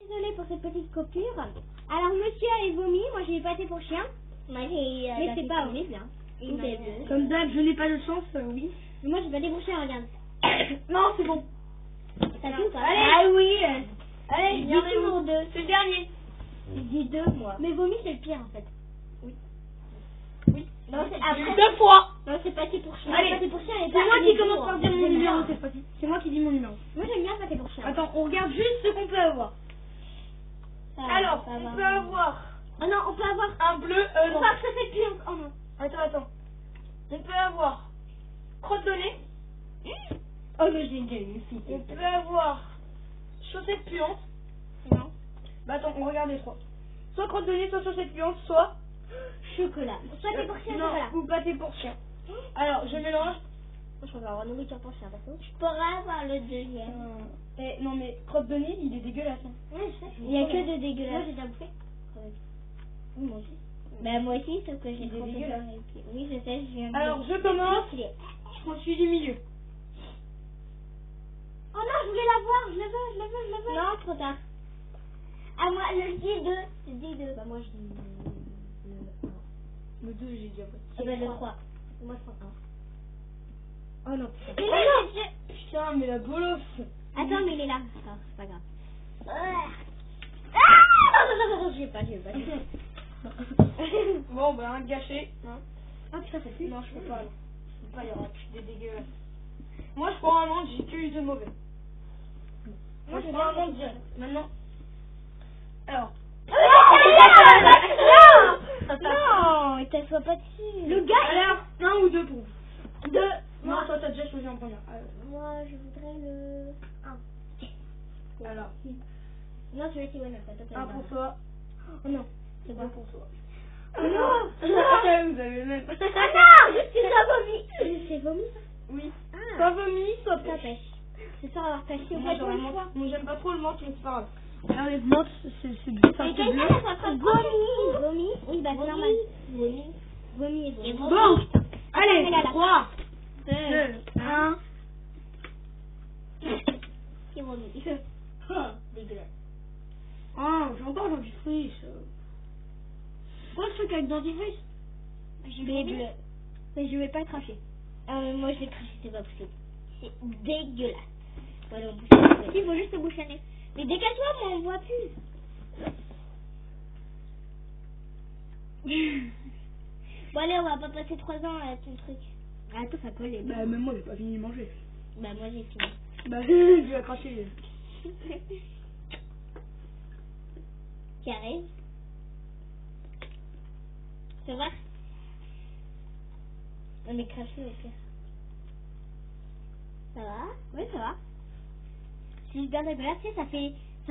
Désolée pour cette petite coupure. Alors, monsieur avait vomi, moi j'ai pâté pour chien. Moi j'ai. Mais c'est pas horrible, hein. Comme d'hab, je n'ai pas de chance, oui. Mais moi j'ai pâté pour chien, regarde. Non, c'est bon. T'as tout, quoi. Allez. Ah oui. Allez, Dis il y en a toujours deux. C'est le dernier. Je dis deux, moi. Mais vomi, c'est le pire, en fait. Oui. Non, c'est après. Deux fois. Non, c'est pâté pour chien. Allez. Pâté pour chien, C'est moi qui commence par dire mon numéro cette fois-ci. C'est moi qui dis mon numéro. Moi j'aime bien pâté pour chien. Attends, on regarde juste ce qu'on peut avoir. Alors, on peut avoir Oh non, on peut avoir. un bleu. Non. Pas que ça fait plus. Oh non. Attends. On peut avoir crotte de nez. Oh, mais j'ai déjà eu une On peut avoir chaussettes puantes. Non. Bah attends, on regarde les trois. Soit crotte de nez, soit chaussettes puantes, soit Chocolat. Pâté pour chien, non, chocolat. ou pâté pour chien. Alors, je mélange. Moi, je préfère avoir nourriture pour chien, parce que. Je pourrais avoir le deuxième. Non mais crotte de nez, il est dégueulasse. Hein. Ouais, je sais. Il y a que de Moi dégueulasse. j'ai déjà bouffé. Oui, moi aussi. Bah moi aussi, sauf que j'ai Il est trop dégueulasse. Oui, je sais, je viens de. Alors, je commence. Il est- Je m'en suis du milieu. Oh non, je voulais la voir, je la veux. Non, trop tard. Ah moi, je dis deux. Je dis deux. Bah, moi je dis le 1. Le 2, j'ai déjà pas. Ah bah, le 3. Moi je prends 1. Oh non, putain. Mais là, Putain, mais la bolosse. Attends, mais il est là. Ah, c'est pas grave. Ah J'ai pas. Bon, bah un gâché. Hein. Ah putain, ça pue. Non, je peux pas. Je peux pas, il y aura plus des dégueulasses. Moi, je prends un monde, j'ai que eu de mauvais. Moi, je prends un monde direct. Maintenant. Alors. Non, et t'assois pas dessus. Le gars, Alors, un ou deux pour vous. 2. Non, toi, t'as déjà choisi en première. Moi je voudrais le 1. Alors, Non, celui-ci, ouais, non, t'as un pour toi. Oh non, C'est bon pour toi. Oh non. Vous avez le même. Ah non, c'est ça vomi. C'est vomi ça. Oui. Ah. Soit vomi, soit Ça pêche. pêche. C'est ça avoir pêché au Moi, fait j'aurais une le fois. menthe. Moi, j'aime pas trop le menthe, mais c'est pas grave. Alors, les menthes, c'est bleu. Mais quelqu'un ça soit vomi. Vomi. Oui, bah c'est normal. Vomi. Vomi et vomi. Bon, allez, mais là, là. 3, 2, 2, 1. C'est vomi. Dégueulasse. Oh, j'ai encore dentifrice. Quoi ce truc avec dentifrice? Mais bleu. Mais je vais pas cracher. Ah mais moi je l'ai craché, c'est pas possible. C'est dégueulasse. Voilà, on bouche. Il faut juste se boucher le nez. Mais décale-toi, moi on voit plus. Bon allez, on va pas passer 3 ans à ton truc. Ah, tout ça colle. Bah, même moi, j'ai pas fini de manger. Bah moi j'ai fini. Bah, je vais cracher. Qui arrive? Ça va? Non mais cracher au pire. Ça va? Oui, ça va. C'est hyper dégueulasse, tu sais, ça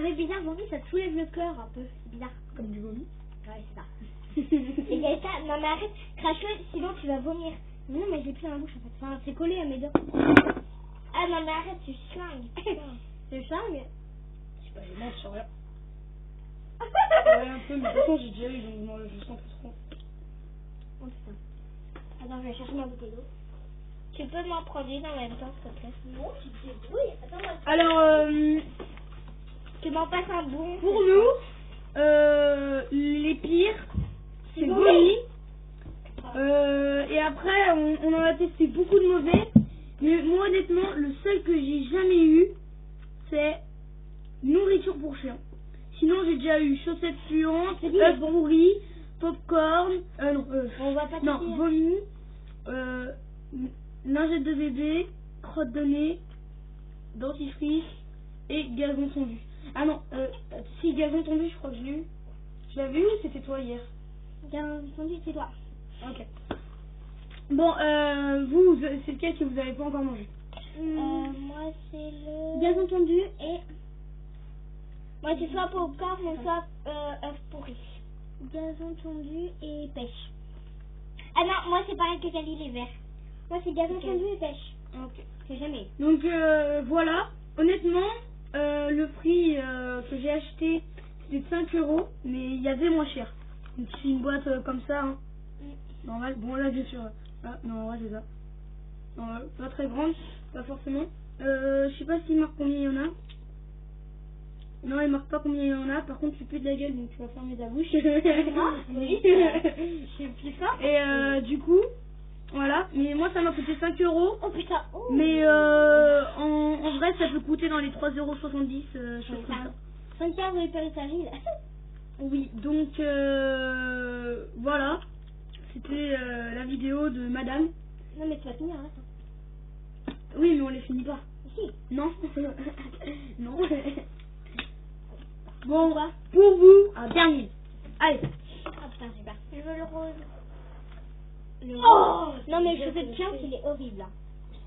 fait bizarre, vomi, ça te soulève le cœur un peu. C'est bizarre. Comme du vomi. Ouais, c'est ça. Et Gaëta, non mais arrête, crache-le, sinon tu vas vomir. Mais non, mais je l'ai pris dans la bouche en fait. Enfin, c'est collé à mes dents. Ah non mais arrête, tu schlingues. C'est ça, mais. Je sais pas, j'ai mange sur rien. Ouais, un peu, mais de toute façon, j'ai déjà eu, donc moi, je sens pas trop. Oh putain. Attends, je vais chercher ma bouteille d'eau. Tu peux m'en prendre une en même temps s'il te plaît? Non, tu te débrouilles. Attends, moi. Alors, Tu m'en passes un bon. pour nous, les pires, c'est vomi. Et après, on en a testé beaucoup de mauvais. Mais moi, honnêtement, le seul que j'ai jamais eu, c'est nourriture pour chien. Sinon, j'ai déjà eu chaussettes puantes, œufs pourris, popcorn, On va pas non, tester. vomi, lingette de bébé, crotte de nez, dentifrice et gazon tondu. Ah non, si gazon tondu, je crois que je l'ai eu. Je l'avais eu ou c'était toi hier? Bien entendu, c'est toi. Ok. Bon, vous, c'est lequel que vous n'avez pas encore mangé? Moi c'est le. Bien entendu, et Moi c'est soit popcorn ou soit œuf pourri. gazon tondu et pêche. Ah non, moi c'est pareil que Cali les verts. Moi, c'est gazon Ok. tondu et pêche. Ok. J'ai jamais eu. Donc voilà, honnêtement, le prix que j'ai acheté, c'était de 5 €, mais il y avait moins cher. Donc c'est une boîte comme ça, hein. Normal. Bon là j'ai sur... Ah non, ouais c'est ça. Non, pas très grande, pas forcément. Je sais pas s'il marque combien il y en a. Non, il marque pas combien il y en a. Par contre, tu pues de la gueule, donc tu vas fermer ta bouche. Oui, je suis plus fort. Et du coup, voilà. Mais moi, ça m'a coûté 5 euros. Oh putain. Oh. Mais en vrai, ça peut coûter dans les 3,70 euros, chose comme ça. 5 heures de périssage là. Oui, donc voilà. C'était la vidéo de madame. Non mais tu vas finir là. Oui, mais on les finit pas. Si. Non. Non. Bon, Quoi? pour vous, un dernier. Allez. Ah putain, j'ai peur. Je veux le rose. Oh Non mais le chaussette de Piante, il est horrible là.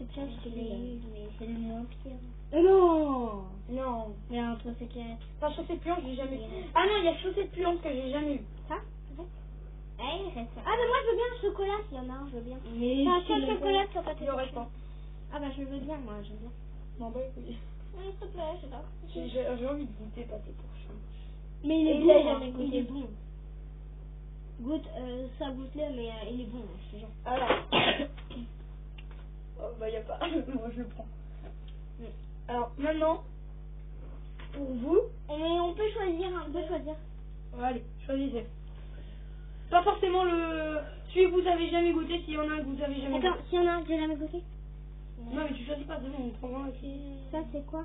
Le chaussette de Piante, c'est le moins pire. Non. Non, mais entre ce qui est... Pas chaussette puante, j'ai jamais eu. Ah non, il y a chaussette puante que j'ai jamais eu. Ça? Ah mais moi je veux bien le chocolat s'il y en a un, je veux bien. Mais Enfin, si quel le chocolat veux, sur pâté il y aurait porcine. pas. Ah bah je veux bien, moi j'aime bien. Non, bah écoute. Oui, s'il te plaît, je sais pas. J'ai envie de goûter pâté porcin. Mais il est Et bon, là, hein, jamais il est goûté. bon. Goûte, ça goûte-le, mais il est bon, je te jure. Alors. Oh bah y a pas. Moi je le prends. Alors maintenant, pour vous, Mais on peut choisir, on peut choisir. allez, choisissez. Pas forcément celui que vous avez jamais goûté, s'il y en a un que vous avez jamais Attends, goûté. s'il y en a un que j'ai jamais goûté. Non mais tu choisis pas, c'est bon, on prend un ici. Ça c'est quoi?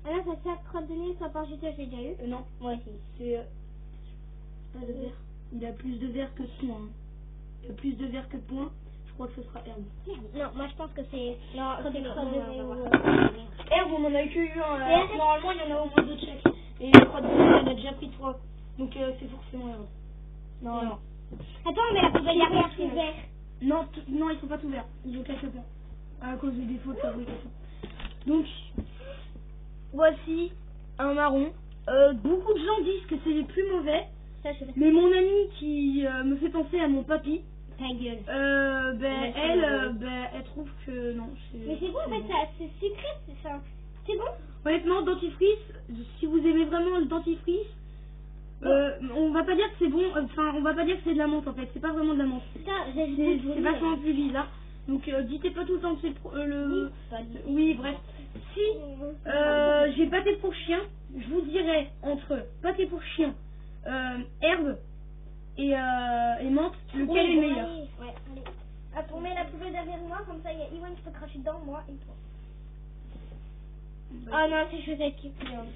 Ah là, ça c'est crotte de nez, ça par juteux, j'ai déjà eu. Non, Moi aussi. c'est Pas de verre. Il a plus de verre que de points. Hein. Il a plus de verre que de points. Je crois que ce sera herbe. Non, moi je pense que c'est... Non, c'est crotte de nez ou... herbe, on en a que eu un. Et Normalement, il y en a au moins 2 de chaque. Et je crois que on a déjà pris 3. Donc c'est forcément herbe. Non. Attends, mais la poubelle, il y a rien sous vert. Non, non, ils sont pas tout verts. Ils ont quelque pas. À cause des défauts de fabrication. Donc, voici un marron. Beaucoup de gens disent que c'est les plus mauvais. Ça, je sais pas. Mais mon amie qui me fait penser à mon papy, Ta gueule. elle trouve que non. Mais c'est bon, en fait, ça, c'est secret, c'est ça. C'est bon? Honnêtement, dentifrice, si vous aimez vraiment le dentifrice, on va pas dire que c'est bon, enfin, on va pas dire que c'est de la menthe en fait, c'est pas vraiment de la menthe. Putain, j'ai C'est vachement plus bizarre. Donc, dites pas tout le temps que c'est le. Oui, bref. Si j'ai pâté pour chien, je vous dirais entre pâté pour chien, herbe et menthe, lequel est meilleur? Ouais, allez. Attends, on met la poubelle derrière moi, comme ça, il y a Iwan qui peut cracher dedans, moi et toi. Ah non, c'est chaussette qui piante.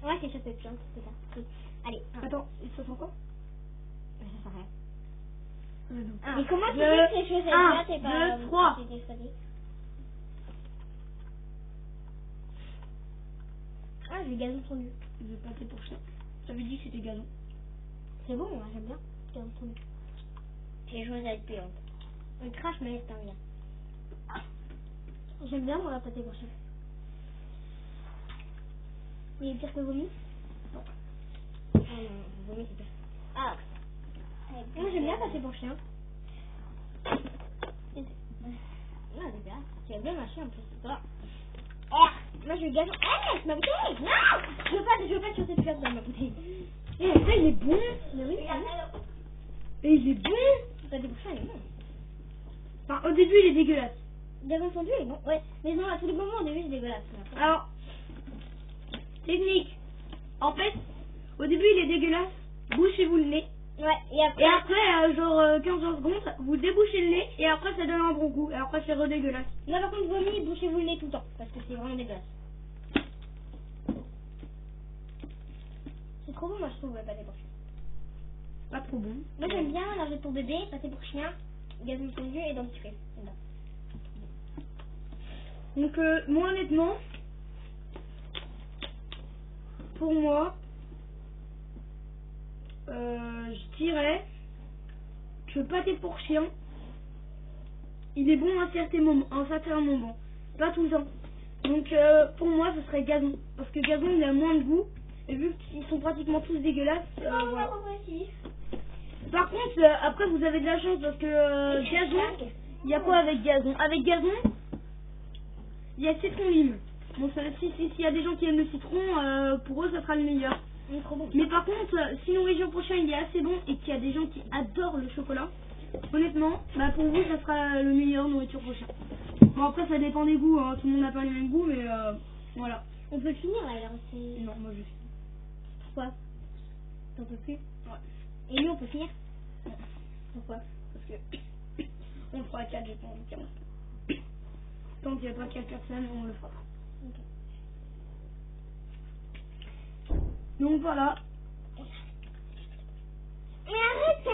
Ouais, c'est chaussette piante, c'est ça. Oui. Allez, Attends, ça sent quoi? ça sert à rien. Ah, Mais comment tu deux, sais que c'est chaussette un, piante et pas... 2, 3. Ah, j'ai gazon fondu. Je pâté pour chien. J'avais dit que c'était gazon. C'est bon, moi j'aime bien. Gazon fondu. C'est chaussette piante. On crache, mais c'est un bien. J'aime bien moi la pâté pour chien. Il est pire que vomi? Ah non, vomi c'est pire. Ah. Moi j'aime bien pâté pour chien. Non, c'est bien. Tu as bien mâché en plus, c'est toi. Moi je veux gazon. C'est ma bouteille. Non, je veux pas sur cette pièce dans ma bouteille. Ça, il est bon. Mais oui, Et il est bon. pâté pour chien il est bon. Enfin, au début, il est dégueulasse. Gazon fondu il est bon. Ouais, mais non, à tous les moments au début c'est dégueulasse. Alors, technique. En fait, au début, il est dégueulasse. Bouchez-vous le nez. Ouais, et après... Et après, genre 15 secondes, vous débouchez le nez. Et après, ça donne un bon goût. Et après, c'est redégueulasse. Là par contre vomi, bouchez-vous le nez tout le temps. Parce que c'est vraiment dégueulasse. C'est trop bon moi je trouve le pâté pour chien. Pas trop bon. Moi j'aime bien lingette pour bébé, pâté pour chien, gazon fondu et dentifrice. J'aime bien. Donc, moi, honnêtement, pour moi, je dirais que pâté pour chien, il est bon à un certain moment, pas tout le temps. Donc, pour moi, ce serait gazon, parce que gazon, il a moins de goût, et vu qu'ils sont pratiquement tous dégueulasses, voilà. Par contre, après, vous avez de la chance, parce que gazon, il y a quoi avec gazon? Avec gazon, il y a citron lime. Bon, s'il y a des gens qui aiment le citron, pour eux, ça sera le meilleur. Trop bon. Mais par contre, si nourriture pour chien il est assez bon et qu'il y a des gens qui adorent le chocolat, honnêtement, bah pour vous ça sera le meilleur nourriture pour chien. Bon après ça dépend des goûts, hein. Tout le monde n'a pas les mêmes goûts, mais voilà. On peut le finir là, alors c'est... Non, moi je finis. Pourquoi? T'en peux plus? Ouais. Et lui, on peut finir? Pourquoi? Parce que on le fera à 4, j'ai pas envie de dire. Tant qu'il n'y a pas 4 personnes, on le fera. Ok. Donc voilà. Mais arrête, ça